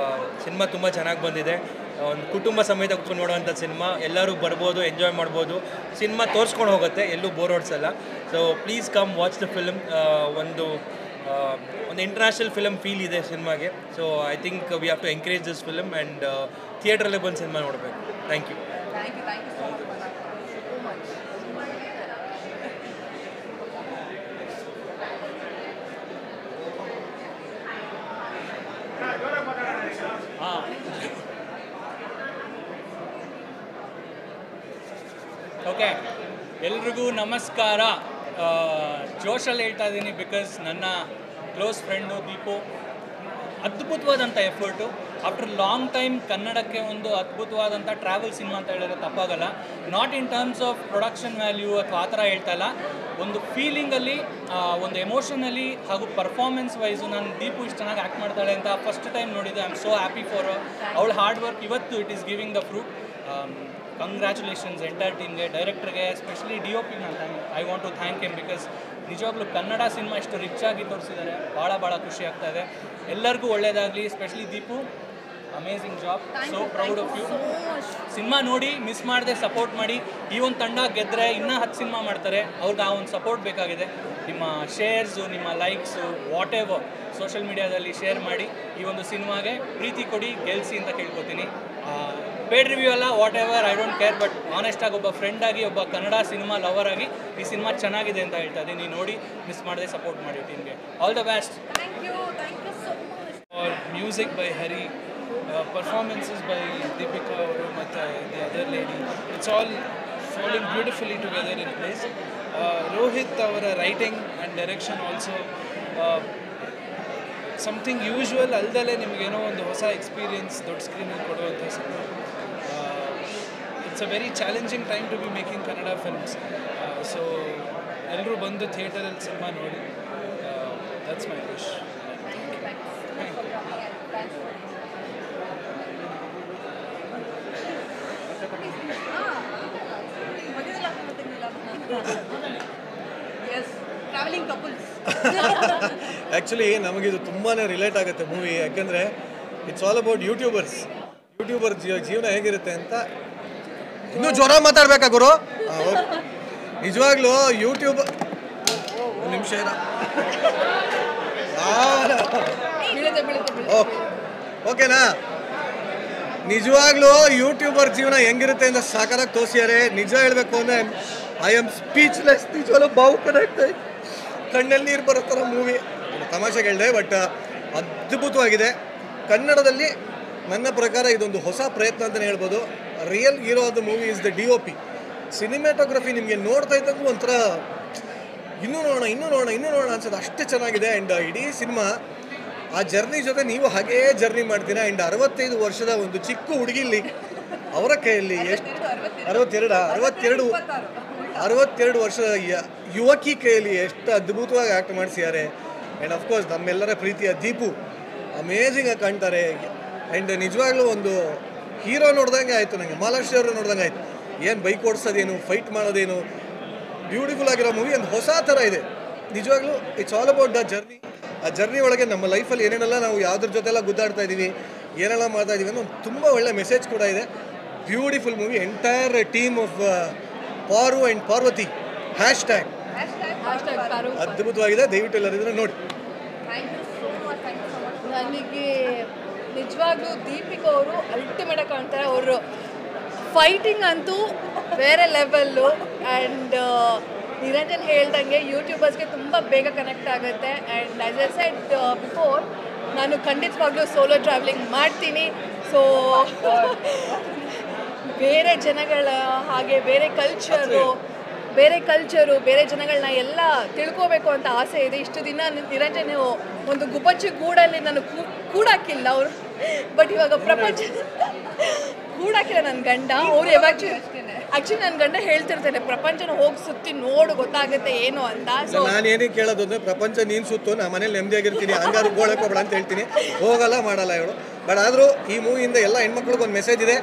ಸಿನಿಮಾ ತುಂಬ ಚೆನ್ನಾಗಿ ಬಂದಿದೆ. ಒಂದು ಕುಟುಂಬ ಸಮೇತ ಕೂತ್ಕೊಂಡು ನೋಡುವಂಥ ಸಿನಿಮಾ. ಎಲ್ಲರೂ ಬರ್ಬೋದು, ಎಂಜಾಯ್ ಮಾಡ್ಬೋದು. ಸಿನಿಮಾ ತೋರಿಸ್ಕೊಂಡು ಹೋಗುತ್ತೆ, ಎಲ್ಲೂ ಬೋರ್ ಹೊಡ್ಸಲ್ಲ. So please come watch the film. ಒಂದು ಇಂಟರ್ನ್ಯಾಷನಲ್ ಫಿಲಮ್ ಫೀಲ್ ಇದೆ ಸಿನಿಮಾಗೆ. So I think we have to encourage this film and ಥಿಯೇಟ್ರಲ್ಲೇ ಬಂದು ಸಿನಿಮಾ ನೋಡಬೇಕು. Thank you. ಓಕೆ, ಎಲ್ರಿಗೂ ನಮಸ್ಕಾರ. ಜೋಶಲ್ಲಿ ಹೇಳ್ತಾ ಇದ್ದೀನಿ ಬಿಕಾಸ್ ನನ್ನ ಕ್ಲೋಸ್ ಫ್ರೆಂಡು ದೀಪು ಅದ್ಭುತವಾದಂಥ ಎಫರ್ಟು. ಆಫ್ಟರ್ ಲಾಂಗ್ ಟೈಮ್ ಕನ್ನಡಕ್ಕೆ ಒಂದು ಅದ್ಭುತವಾದಂಥ ಟ್ರಾವೆಲ್ ಸಿನಿಮಾ ಅಂತ ಹೇಳಿದ್ರೆ ತಪ್ಪಾಗಲ್ಲ. Not in terms of production value ಅಥವಾ ಆ ಥರ ಹೇಳ್ತಾ ಇಲ್ಲ, ಒಂದು ಫೀಲಿಂಗಲ್ಲಿ, ಒಂದು ಎಮೋಷನಲ್ಲಿ ಹಾಗೂ ಪರ್ಫಾರ್ಮೆನ್ಸ್ ವೈಸು ನಾನು ದೀಪು ಇಷ್ಟು ಚೆನ್ನಾಗಿ ಆ್ಯಕ್ಟ್ ಮಾಡ್ತಾಳೆ ಅಂತ ಫಸ್ಟ್ ಟೈಮ್ ನೋಡಿದ್ದೆ. I am so happy for ಅವಳ ಹಾರ್ಡ್ ವರ್ಕ್. ಇವತ್ತು it is giving the fruit. Congratulations entire ಟೀಮ್ಗೆ, ಡೈರೆಕ್ಟರ್ಗೆ, especially DOP I want to thank him because ನಿಜವಾಗ್ಲೂ ಕನ್ನಡ ಸಿನಿಮಾ ಇಷ್ಟು ರಿಚ್ ಆಗಿ ತೋರಿಸಿದ್ದಾರೆ. ಭಾಳ ಖುಷಿ ಆಗ್ತಾ ಇದೆ. ಎಲ್ಲರಿಗೂ ಒಳ್ಳೆಯದಾಗಲಿ. Especially Deepu, amazing job. So proud of you. Cinema ನೋಡಿ ಮಿಸ್ ಮಾಡದೆ ಸಪೋರ್ಟ್ ಮಾಡಿ. ಈ ಒಂದು ತಂಡ ಗೆದ್ದರೆ ಇನ್ನೂ 10 ಸಿನಿಮಾ ಮಾಡ್ತಾರೆ. ಅವ್ರಿಗೆ ಆ ಒಂದು ಸಪೋರ್ಟ್ ಬೇಕಾಗಿದೆ. ನಿಮ್ಮ ಶೇರ್ಸು, ನಿಮ್ಮ ಲೈಕ್ಸು, ವಾಟ್ ಎವರ್ ಸೋಷಿಯಲ್ ಮೀಡಿಯಾದಲ್ಲಿ ಶೇರ್ ಮಾಡಿ. ಈ ಒಂದು ಸಿನಿಮಾಗೆ ಪ್ರೀತಿ ಕೊಡಿ, ಗೆಲ್ಲಿಸಿ ಅಂತ ಕೇಳ್ಕೊತೀನಿ. ಪೇಡ್ ರಿವ್ಯೂ ಅಲ್ಲ, whatever, I don't care. But ಆನೆಸ್ಟಾಗಿ ಒಬ್ಬ ಫ್ರೆಂಡ್ ಆಗಿ, ಒಬ್ಬ ಕನ್ನಡ ಸಿನಿಮಾ ಲವರ್ ಆಗಿ ಈ ಸಿನಿಮಾ ಚೆನ್ನಾಗಿದೆ ಅಂತ ಹೇಳ್ತಾ ಇದ್ದೀನಿ. ನೋಡಿ ಮಿಸ್ ಮಾಡದೆ ಸಪೋರ್ಟ್ ಮಾಡಿ ಟೀಮ್ಗೆ. All the best. Or music by Hari, performances by Deepika ಅವರು ಮತ್ತು the other lady, it's all falling beautifully together in place. Rohit ಅವರ writing and direction also something usual ಅಲ್ದಲೇ ನಿಮಗೇನೋ ಒಂದು ಹೊಸ ಎಕ್ಸ್ಪೀರಿಯನ್ಸ್ ದೊಡ್ಡ ಸ್ಕ್ರೀನಲ್ಲಿ ಕೊಡುವಂಥ cinema. It's a very challenging time to be making Kannada films. So ಎಲ್ಲರೂ ಬಂದು ಥಿಯೇಟರಲ್ಲಿ ಸಿನಿಮಾ ನೋಡಿ. That's my wish. ಆ್ಯಕ್ಚುಲಿ ನಮಗಿದು ತುಂಬಾ ರಿಲೇಟ್ ಆಗುತ್ತೆ ಮೂವಿ. ಯಾಕೆಂದರೆ ಇಟ್ಸ್ ಆಲ್ ಅಬೌಟ್ ಯೂಟ್ಯೂಬರ್ ಜೀವನ ಹೇಗಿರುತ್ತೆ ಅಂತ. ಇನ್ನೂ ಜ್ವರ ಮಾತಾಡ್ಬೇಕಾ ಗುರು? ನಿಜವಾಗ್ಲೂ ಯೂಟ್ಯೂಬ್ ಒಂದು ನಿಮಿಷ ಓಕೆನಾ? ನಿಜವಾಗ್ಲೂ ಯೂಟ್ಯೂಬರ್ ಜೀವನ ಹೆಂಗಿರುತ್ತೆ ಅಂತ ಸಾಕಾಗಿ ತೋರಿಸಿದ್ದಾರೆ. ನಿಜ ಹೇಳಬೇಕು ಅಂದರೆ ಐ ಆಮ್ ಸ್ಪೀಚ್ಲೆಸ್. ನಿಜವಾಗ್ಲೂ ಭಾವುಕನಾಗ್ತಾ ಇತ್ತು, ಕಣ್ಣಲ್ಲಿ ನೀರು ಬರೋ ಥರ ಮೂವಿ. ತಮಾಷೆಗೆ ಹೇಳಿದೆ, ಬಟ್ ಅದ್ಭುತವಾಗಿದೆ. ಕನ್ನಡದಲ್ಲಿ ನನ್ನ ಪ್ರಕಾರ ಇದೊಂದು ಹೊಸ ಪ್ರಯತ್ನ ಅಂತಲೇ ಹೇಳ್ಬೋದು. Real hero of the movie is the DOP. Cinematography ನಿಮಗೆ ನೋಡ್ತಾ ಇದ್ದಂಗೂ ಒಂಥರ ಇನ್ನೂ ನೋಡೋಣ ಅನ್ಸೋದು, ಅಷ್ಟೇ ಚೆನ್ನಾಗಿದೆ. ಆ್ಯಂಡ್ ಇಡೀ ಸಿನಿಮಾ ಆ ಜರ್ನಿ ಜೊತೆ ನೀವು ಹಾಗೇ ಜರ್ನಿ ಮಾಡ್ತೀರಾ. ಆ್ಯಂಡ್ 65 ವರ್ಷದ ಒಂದು ಚಿಕ್ಕ ಹುಡುಗಿಲಿ ಅವರ ಕೈಯಲ್ಲಿ ಎಷ್ಟು 62 ವರ್ಷದ ಯುವಕಿ ಕೈಯಲ್ಲಿ ಎಷ್ಟು ಅದ್ಭುತವಾಗಿ ಆ್ಯಕ್ಟ್ ಮಾಡಿಸಿದ್ದಾರೆ. ಆ್ಯಂಡ್ ಅಫ್ಕೋರ್ಸ್ ನಮ್ಮೆಲ್ಲರ ಪ್ರೀತಿಯ ದೀಪು ಅಮೇಝಿಂಗಾಗಿ ಕಾಣ್ತಾರೆ. ಆ್ಯಂಡ್ ನಿಜವಾಗ್ಲೂ ಒಂದು ಹೀರೋ ನೋಡ್ದಂಗೆ ಆಯಿತು ನನಗೆ. ಮಾಲಾಶ್ರೀ ಅವರು ನೋಡ್ದಂಗೆ ಆಯಿತು. ಏನು ಬೈಕ್ ಓಡಿಸೋದೇನು, ಫೈಟ್ ಮಾಡೋದೇನು, ಬ್ಯೂಟಿಫುಲ್ ಆಗಿರೋ ಮೂವಿ. ಒಂದು ಹೊಸ ಥರ ಇದೆ ನಿಜವಾಗ್ಲೂ. It's all about the journey. ಆ ಜರ್ನಿ ಒಳಗೆ ನಮ್ಮ ಲೈಫಲ್ಲಿ ಏನೇನೆಲ್ಲ ನಾವು ಯಾವುದ್ರ ಜೊತೆಲ್ಲ ಗುದ್ದಾಡ್ತಾ ಇದ್ದೀವಿ, ಏನೆಲ್ಲ ಮಾಡ್ತಾ ಇದ್ದೀವಿ ಅನ್ನೋ ತುಂಬ ಒಳ್ಳೆ ಮೆಸೇಜ್ ಕೂಡ ಇದೆ. Beautiful movie. Entire team of ಪಾರು ಆ್ಯಂಡ್ ಪಾರ್ವತಿ ಹ್ಯಾಶ್ಟ್ಯಾಗ್ ಅದ್ಭುತವಾಗಿದೆ. ದಯವಿಟ್ಟು ಎಲ್ಲರೂ ಇದನ್ನು ನೋಡಿ. ನನಗೆ ನಿಜವಾಗ್ಲೂ ದೀಪಿಕಾ ಅವರು ಅಲ್ಟಿಮೇಟಾಗಿ ಕಾಣ್ತಾರೆ. ಅವರು ಫೈಟಿಂಗ್ ಅಂತೂ ಬೇರೆ ಲೆವೆಲ್ಲು. ಆ್ಯಂಡ್ ನಿರಂಜನ್ ಹೇಳ್ದಂಗೆ ಯೂಟ್ಯೂಬರ್ಸ್ಗೆ ತುಂಬ ಬೇಗ ಕನೆಕ್ಟ್ ಆಗುತ್ತೆ. And as I said before, ನಾನು ಖಂಡಿತವಾಗ್ಲೂ ಸೋಲೋ ಟ್ರಾವೆಲಿಂಗ್ ಮಾಡ್ತೀನಿ. ಸೊ ಬೇರೆ ಜನಗಳ ಹಾಗೆ ಬೇರೆ ಕಲ್ಚರು, ಬೇರೆ ಜನಗಳನ್ನ ಎಲ್ಲ ತಿಳ್ಕೋಬೇಕು ಅಂತ ಆಸೆ ಇದೆ. ಇಷ್ಟು ದಿನ ನಿರಂಜನ್ ಒಂದು ಗುಬ್ಬಚ್ಚಿ ಗೂಡಲ್ಲಿ ನಾನು ಕೂಡಾಕಿಲ್ಲ ಅವರು, ಬಟ್ ಇವಾಗ ಪ್ರಪಂಚ ಕೂಡಾಕಿಲ್ಲ ನನ್ನ ಗಂಡ. ಅವರು ಯಾವಾಗ್ಲೂ ಆ್ಯಕ್ಚುಲಿ ನನ್ನ ಗಂಡ ಹೇಳ್ತಿರ್ತೇನೆ ಪ್ರಪಂಚನ ಹೋಗಿ ಸುತ್ತಿ ನೋಡು ಗೊತ್ತಾಗುತ್ತೆ ಏನು ಅಂತ. ಸೊ ನಾನು ಏನಕ್ಕೆ ಕೇಳೋದು ಅಂದರೆ ಪ್ರಪಂಚ ನೀನು ಸುತ್ತು ನಾ ಮನೇಲಿ ನೆಮ್ಮದಿಯಾಗಿರ್ತೀನಿ ಹಂಗಾರು ಗೋಳಕ್ಕೆ ಹೋಗ್ಬೇಡ ಅಂತ ಹೇಳ್ತೀನಿ. ಹೋಗಲ್ಲ ಮಾಡಲ್ಲ ಇವಳು. ಬಟ್ ಆದರೂ ಈ ಮೂವಿಯಿಂದ ಎಲ್ಲ ಹೆಣ್ಮಕ್ಳಿಗೆ ಒಂದು ಮೆಸೇಜ್ ಇದೆ.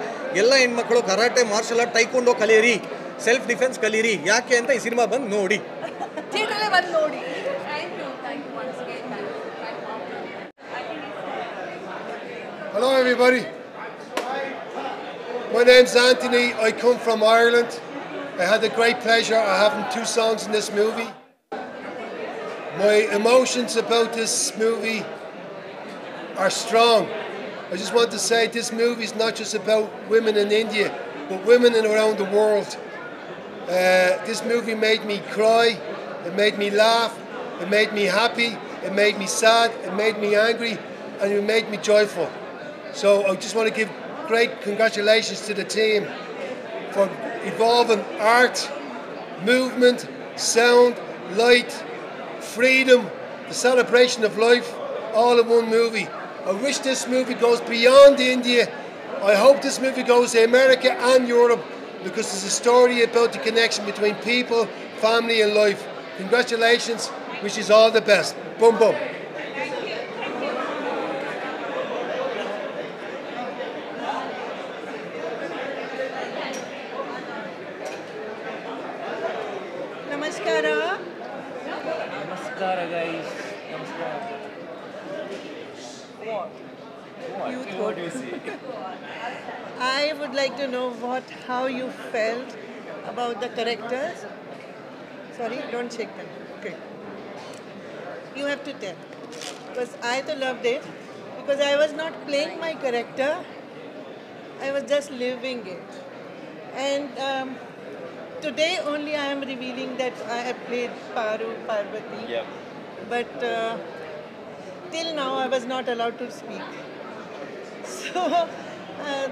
ಎಲ್ಲ ಹೆಣ್ಮಕ್ಳು ಕರಾಟೆ ಮಾರ್ಷಲ್ ಆರ್ಟ್ ಟೈಕೊಂಡು ಕಲೀರಿ, ಸೆಲ್ಫ್ ಡಿಫೆನ್ಸ್ ಕಲೀರಿ. ಯಾಕೆ ಅಂತ ಈ ಸಿನಿಮಾ ಬಂದು ನೋಡಿ, ಥಿಯೇಟರಲ್ಲೇ ಬಂದು ನೋಡಿ. Hello everybody. My name's Anthony. I come from Ireland. I had the great pleasure of having 2 songs in this movie. My emotions about this movie are strong. I just want to say this movie is not just about women in India, but women around the world. This movie made me cry, it made me laugh, it made me happy, it made me sad, it made me angry, and it made me joyful. So I just want to give great congratulations to the team for evolving art, movement, sound, light, freedom, the celebration of life, all in one movie. I wish this movie goes beyond India. I hope this movie goes to America and Europe, because it's a story about the connection between people, family and life. Congratulations, wish you all the best. Boom boom. Namaskara. Namaskara guys. Namaskara. What do you see? I would like to know how you felt about the characters. Sorry, don't shake them. Okay. You have to tell. Because I too loved it. Because I was not playing my character. I was just living it. And today only I am revealing that I have played Parvati. Yep. But till now I was not allowed to speak. So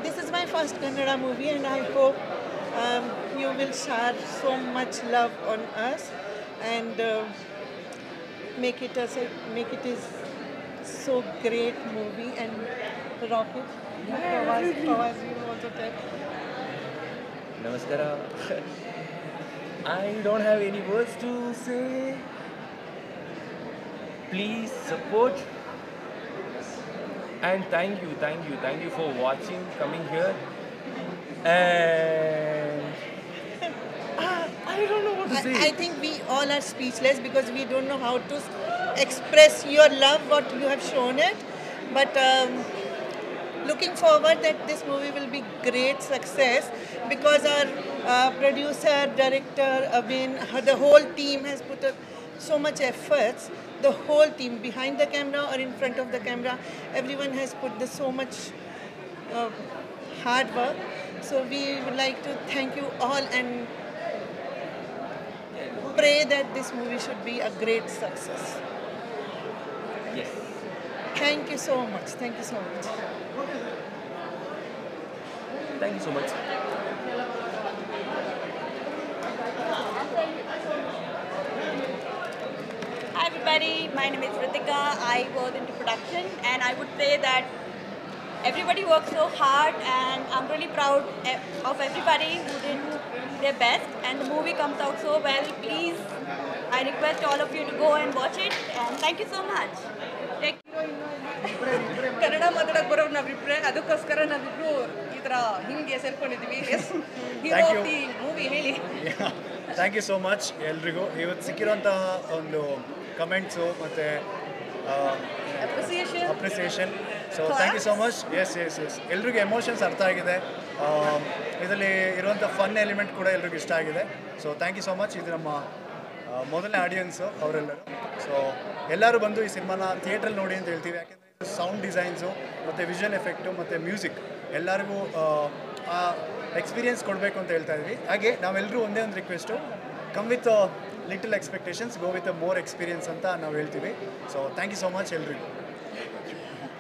this is my first Kannada movie, and I hope you will share so much love on us and make it is so great movie and rock it. Fawaz, you also tell. Namaskara. I don't have any words to say. Please support. And thank you for watching, coming here. And I don't know what to say. I think we all are speechless because we don't know how to express your love, what you have shown it. But looking forward that this movie will be great success, because our producer, director, Abhin, the whole team has put so much efforts. The whole team, behind the camera or in front of the camera, everyone has put so much hard work. So we would like to thank you all and pray that this movie should be a great success. Yes. Thank you so much. Thank you so much. Thank you so much. Hi everybody, my name is Ritika. I work into production, and I would say that everybody works so hard, and I'm really proud of everybody who did their best, and the movie comes out so well. Please, I request all of you to go and watch it, and thank you so much. Kannada ಮಾತಾಡಕ್ಕೆ ಬರೋರು ನಾವಿಬ್ರೆ, ಅದಕ್ಕೋಸ್ಕರ ನಾವಿಬ್ರು ಈ ಥರ ಹಿಂಗೆ ಸೇರ್ಕೊಂಡಿದ್ವಿ. Hero of the movie ಹೇಳಿ. Thank you so much ಎಲ್ರಿಗೂ. ಇವತ್ತು ಸಿಕ್ಕಿರೋಂಥ ಒಂದು ಕಮೆಂಟ್ಸು ಮತ್ತು appreciation, so thank you so much. Yes ಎಲ್ರಿಗೂ ಎಮೋಷನ್ಸ್ ಅರ್ಥ ಆಗಿದೆ. ಇದರಲ್ಲಿ ಇರುವಂಥ ಫನ್ ಎಲಿಮೆಂಟ್ ಕೂಡ ಎಲ್ರಿಗೂ ಇಷ್ಟ ಆಗಿದೆ. So thank you so much. ಇದು ನಮ್ಮ ಮೊದಲನೇ ಆಡಿಯನ್ಸು ಅವರೆಲ್ಲರೂ. ಸೊ ಎಲ್ಲರೂ ಬಂದು ಈ ಸಿನಿಮಾನ ಥಿಯೇಟ್ರಲ್ಲಿ ನೋಡಿ ಅಂತ ಹೇಳ್ತೀವಿ. ಯಾಕೆಂದರೆ ಇದು ಸೌಂಡ್ ಡಿಸೈನ್ಸು ಮತ್ತು ವಿಷನ್ ಎಫೆಕ್ಟು ಮತ್ತು ಮ್ಯೂಸಿಕ್ ಎಲ್ಲರಿಗೂ ಆ ಎಕ್ಸ್ಪೀರಿಯನ್ಸ್ ಕೊಡಬೇಕು ಅಂತ ಹೇಳ್ತಾ ಇದ್ವಿ. ಹಾಗೆ ನಾವೆಲ್ಲರೂ ಒಂದೇ ಒಂದು request, come with little expectations, go with more experience ಅಂತ ನಾವು ಹೇಳ್ತೀವಿ. So thank you so much ಎಲ್ರಿಗೂ.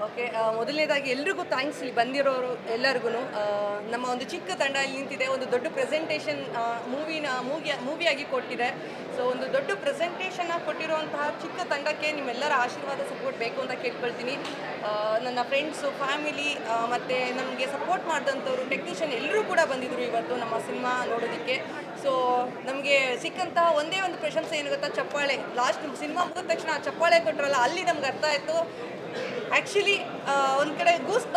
ಓಕೆ, ಮೊದಲನೇದಾಗಿ ಎಲ್ರಿಗೂ ಥ್ಯಾಂಕ್ಸ್ ಇಲ್ಲಿ ಬಂದಿರೋರು ಎಲ್ಲರಿಗೂ. ನಮ್ಮ ಒಂದು ಚಿಕ್ಕ ತಂಡ ಇಲ್ಲಿ ನಿಂತಿದೆ, ಒಂದು ದೊಡ್ಡ ಪ್ರೆಸೆಂಟೇಷನ್ ಮೂವಿಯಾಗಿ ಕೊಟ್ಟಿದೆ. ಸೊ ಒಂದು ದೊಡ್ಡ ಪ್ರೆಸೆಂಟೇಷನ್ನ ಕೊಟ್ಟಿರುವಂತಹ ಚಿಕ್ಕ ತಂಡಕ್ಕೆ ನಿಮ್ಮೆಲ್ಲರ ಆಶೀರ್ವಾದ ಸಪೋರ್ಟ್ ಬೇಕು ಅಂತ ಕೇಳ್ಕೊಳ್ತೀನಿ. ನನ್ನ ಫ್ರೆಂಡ್ಸು, ಫ್ಯಾಮಿಲಿ ಮತ್ತು ನಮಗೆ ಸಪೋರ್ಟ್ ಮಾಡಿದಂಥವ್ರು, ಟೆಕ್ನಿಷಿಯನ್ ಎಲ್ಲರೂ ಕೂಡ ಬಂದಿದ್ದರು ಇವತ್ತು ನಮ್ಮ ಸಿನಿಮಾ ನೋಡೋದಕ್ಕೆ. ಸೊ ನಮಗೆ ಸಿಕ್ಕಂತಹ ಒಂದೇ ಒಂದು ಪ್ರಶಂಸೆ ಏನು ಗೊತ್ತಾ, ಚಪ್ಪಾಳೆ. ಲಾಸ್ಟ್ ಸಿನಿಮಾ ಮುಗಿದ ತಕ್ಷಣ ಚಪ್ಪಾಳೆ ಕೊಟ್ಟರಲ್ಲ, ಅಲ್ಲಿ ನಮ್ಗೆ ಅರ್ಥ ಆಯಿತು ಆ್ಯಕ್ಚುಲಿ ಒಂದು ಕಡೆ ಗೂಸ್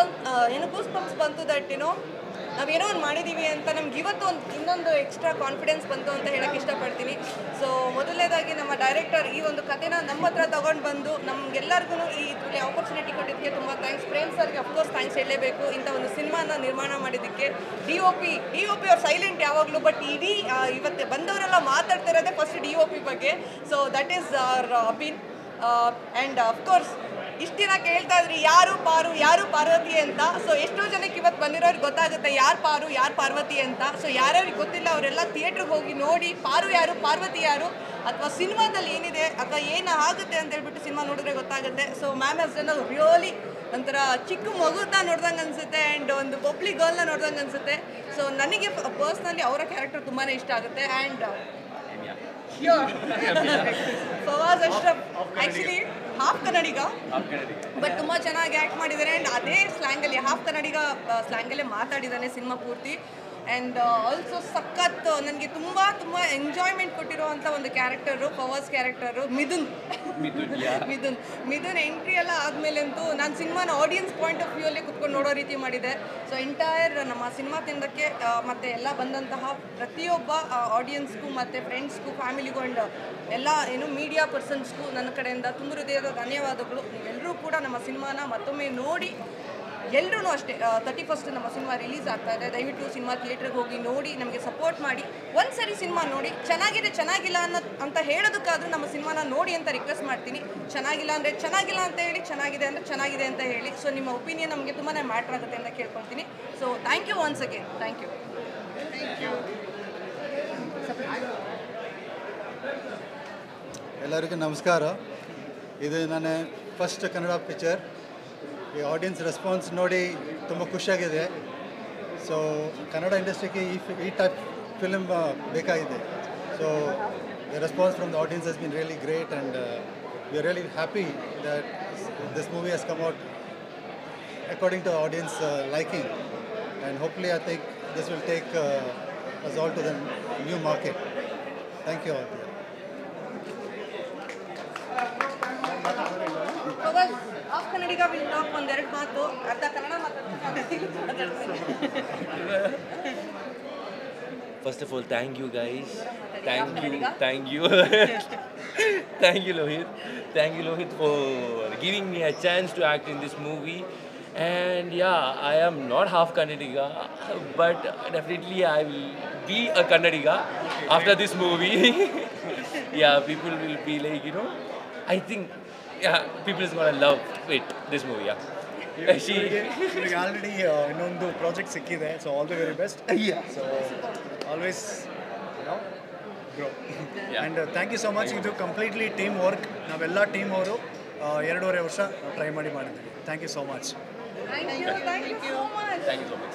ಬಂಪ್ಸ್ ಬಂತು ದಟ್ ನಾವೇನೋ ಒಂದು ಮಾಡಿದ್ದೀವಿ ಅಂತ ನಮ್ಗೆ ಇವತ್ತು ಇನ್ನೊಂದು ಎಕ್ಸ್ಟ್ರಾ ಕಾನ್ಫಿಡೆನ್ಸ್ ಬಂತು ಅಂತ ಹೇಳೋಕ್ಕೆ ಇಷ್ಟಪಡ್ತೀನಿ. ಸೊ ಮೊದಲನೇದಾಗಿ ನಮ್ಮ ಡೈರೆಕ್ಟರ್ ಈ ಒಂದು ಕಥೆನ ನಮ್ಮ ಹತ್ರ ತೊಗೊಂಡು ಬಂದು ನಮಗೆಲ್ಲರಿಗೂ ಈ ಇದರಲ್ಲಿ ಆಪರ್ಚುನಿಟಿ ಕೊಟ್ಟಿದ್ದಕ್ಕೆ ತುಂಬ ಥ್ಯಾಂಕ್ಸ್. ಪ್ರೇಮ್ ಸರ್ಗೆ ಅಫ್ಕೋರ್ಸ್ ಥ್ಯಾಂಕ್ಸ್ ಹೇಳಲೇಬೇಕು, ಇಂಥ ಒಂದು ಸಿನಿಮಾನ ನಿರ್ಮಾಣ ಮಾಡಿದ್ದಕ್ಕೆ. ಡಿ ಒ ಪಿ ಅವ್ರು ಸೈಲೆಂಟ್ ಯಾವಾಗಲೂ, ಬಟ್ ಇಡೀ ಇವತ್ತು ಬಂದವರೆಲ್ಲ ಮಾತಾಡ್ತಿರೋದೇ ಫಸ್ಟ್ DOP ಬಗ್ಗೆ. So that is our appeal. And of course ಇಷ್ಟು ದಿನ ಕೇಳ್ತಾ ಇದ್ರಿ ಯಾರು ಪಾರ್ವತಿ ಅಂತ. ಸೊ ಎಷ್ಟೋ ಜನಕ್ಕೆ ಇವತ್ತು ಬಂದಿರೋರಿಗೆ ಗೊತ್ತಾಗುತ್ತೆ ಯಾರು ಪಾರು ಯಾರು ಪಾರ್ವತಿ ಅಂತ. ಸೊ ಯಾರ್ಯಾರಿಗೆ ಗೊತ್ತಿಲ್ಲ ಅವರೆಲ್ಲ ಥಿಯೇಟ್ರಿಗೆ ಹೋಗಿ ನೋಡಿ ಪಾರು ಯಾರು ಪಾರ್ವತಿ ಯಾರು, ಅಥವಾ ಸಿನಿಮಾದಲ್ಲಿ ಏನಿದೆ ಅಥವಾ ಏನು ಆಗುತ್ತೆ ಅಂತ ಹೇಳ್ಬಿಟ್ಟು ಸಿನಿಮಾ ನೋಡಿದ್ರೆ ಗೊತ್ತಾಗುತ್ತೆ. So ma'am has done really ಒಂಥರ ಚಿಕ್ಕ ಮಗುನ ನೋಡ್ದಂಗೆ ಅನಿಸುತ್ತೆ ಆ್ಯಂಡ್ ಒಂದು ಪಬ್ಲಿಕ್ ಗರ್ಲ್ನ ನೋಡ್ದಂಗೆ ಅನಿಸುತ್ತೆ. ಸೊ ನನಗೆ ಪರ್ಸ್ನಲಿ ಅವರ ಕ್ಯಾರೆಕ್ಟರ್ ತುಂಬಾ ಇಷ್ಟ ಆಗುತ್ತೆ. And Fawaz Ashraf actually half Kannadiga, but ತುಂಬ ಚೆನ್ನಾಗಿ ಆ್ಯಕ್ಟ್ ಮಾಡಿದ್ದಾರೆ ಆ್ಯಂಡ್ ಅದೇ ಸ್ಲ್ಯಾಂಗಲ್ಲಿ ಹಾಫ್ ಕನ್ನಡಿಗ ಸ್ಲ್ಯಾಂಗಲ್ಲೇ ಮಾತಾಡಿದ್ದಾನೆ ಸಿನಿಮಾ ಪೂರ್ತಿ. ಆ್ಯಂಡ್ ಆಲ್ಸೋ ಸಖತ್ ನನಗೆ ತುಂಬ ಎಂಜಾಯ್ಮೆಂಟ್ ಕೊಟ್ಟಿರುವಂಥ ಒಂದು character Fawaz character Mithun entry ಎಲ್ಲ ಆದಮೇಲಂತೂ ನಾನು ಸಿನಿಮಾನ ಆಡಿಯನ್ಸ್ ಪಾಯಿಂಟ್ ಆಫ್ ವ್ಯೂ ಅಲ್ಲಿ ಕುತ್ಕೊಂಡು ನೋಡೋ ರೀತಿ ಮಾಡಿದೆ. ಸೊ ಎಂಟೈರ್ ನಮ್ಮ ಸಿನಿಮಾ ತಂಡಕ್ಕೆ ಮತ್ತು ಎಲ್ಲ ಬಂದಂತಹ ಪ್ರತಿಯೊಬ್ಬ ಆಡಿಯನ್ಸ್ಗೂ ಮತ್ತು ಫ್ರೆಂಡ್ಸ್ಗೂ ಫ್ಯಾಮಿಲಿಗೂ ಆ್ಯಂಡ್ ಎಲ್ಲ ಮೀಡಿಯಾ ಪರ್ಸನ್ಸ್ಗೂ ನನ್ನ ಕಡೆಯಿಂದ ತುಂಬ ಹೃದಯದ ಧನ್ಯವಾದಗಳು. ನೀವೆಲ್ಲರೂ ಕೂಡ ನಮ್ಮ ಸಿನಿಮಾನ ಮತ್ತೊಮ್ಮೆ ನೋಡಿ, ಎಲ್ಲರೂ ಅಷ್ಟೇ 31st ನಮ್ಮ ಸಿನಿಮಾ ರಿಲೀಸ್ ಆಗ್ತಾ ಇದೆ. ದಯವಿಟ್ಟು ಸಿನಿಮಾ ಥಿಯೇಟ್ರಿಗೆ ಹೋಗಿ ನೋಡಿ, ನಮಗೆ ಸಪೋರ್ಟ್ ಮಾಡಿ. ಒಂದು ಸರಿ ಸಿನಿಮಾ ನೋಡಿ, ಚೆನ್ನಾಗಿಲ್ಲ ಅಂತ ಹೇಳೋದಕ್ಕಾದ್ರೂ ನಮ್ಮ ಸಿನಿಮಾನ ನೋಡಿ ಅಂತ ರಿಕ್ವೆಸ್ಟ್ ಮಾಡ್ತೀನಿ. ಚೆನ್ನಾಗಿಲ್ಲ ಅಂದರೆ ಚೆನ್ನಾಗಿಲ್ಲ ಅಂತ ಹೇಳಿ, ಚೆನ್ನಾಗಿದೆ ಅಂದರೆ ಚೆನ್ನಾಗಿದೆ ಅಂತ ಹೇಳಿ. ಸೊ ನಿಮ್ಮ ಒಪಿನಿಯನ್ ನಮಗೆ ತುಂಬಾ ಮ್ಯಾಟ್ರ್ ಆಗುತ್ತೆ ಅಂತ ಕೇಳ್ಕೊಳ್ತೀನಿ. So thank you once again, thank you. ಎಲ್ಲರಿಗೂ ನಮಸ್ಕಾರ. ಇದು ನನ್ನ ಫಸ್ಟ್ ಕನ್ನಡ ಪಿಕ್ಚರ್. ಈ ಆಡಿಯನ್ಸ್ ರೆಸ್ಪಾನ್ಸ್ ನೋಡಿ ತುಂಬ ಖುಷಿಯಾಗಿದೆ. ಸೊ ಕನ್ನಡ ಇಂಡಸ್ಟ್ರಿಗೆ ಈ ಟೈಪ್ ಫಿಲ್ಮ್ ಬೇಕಾಗಿದೆ. So the response from the audience has been really great and we are really happy that this movie has come out according to audience liking, and hopefully I think this will take us all to the new market. Thank you all. Of Kannadiga will talk ಒಂದೆರಡು ಮಾತು, ಅರ್ಧ ಕನ್ನಡ ಮಾತಾಡ್ತೀನಿ. First of all, thank you guys. Thank you Lohit. Thank you Lohit for giving me a chance to act in this movie. And yeah, I am not half Kannadiga, but definitely I will be a Kannadiga after this movie. Yeah, people will be like, I think people is gonna love it, this movie. ನಿಮಗೆ already ಇನ್ನೊಂದು project ಸಿಕ್ಕಿದೆ. So all the very best. So always grow and thank you so much. ಇದು completely team work. ನಾವೆಲ್ಲ team ಅವರು 2.5 ವರ್ಷ try ಮಾಡಿದ್ವಿ. Thank you so much. Thank you so much.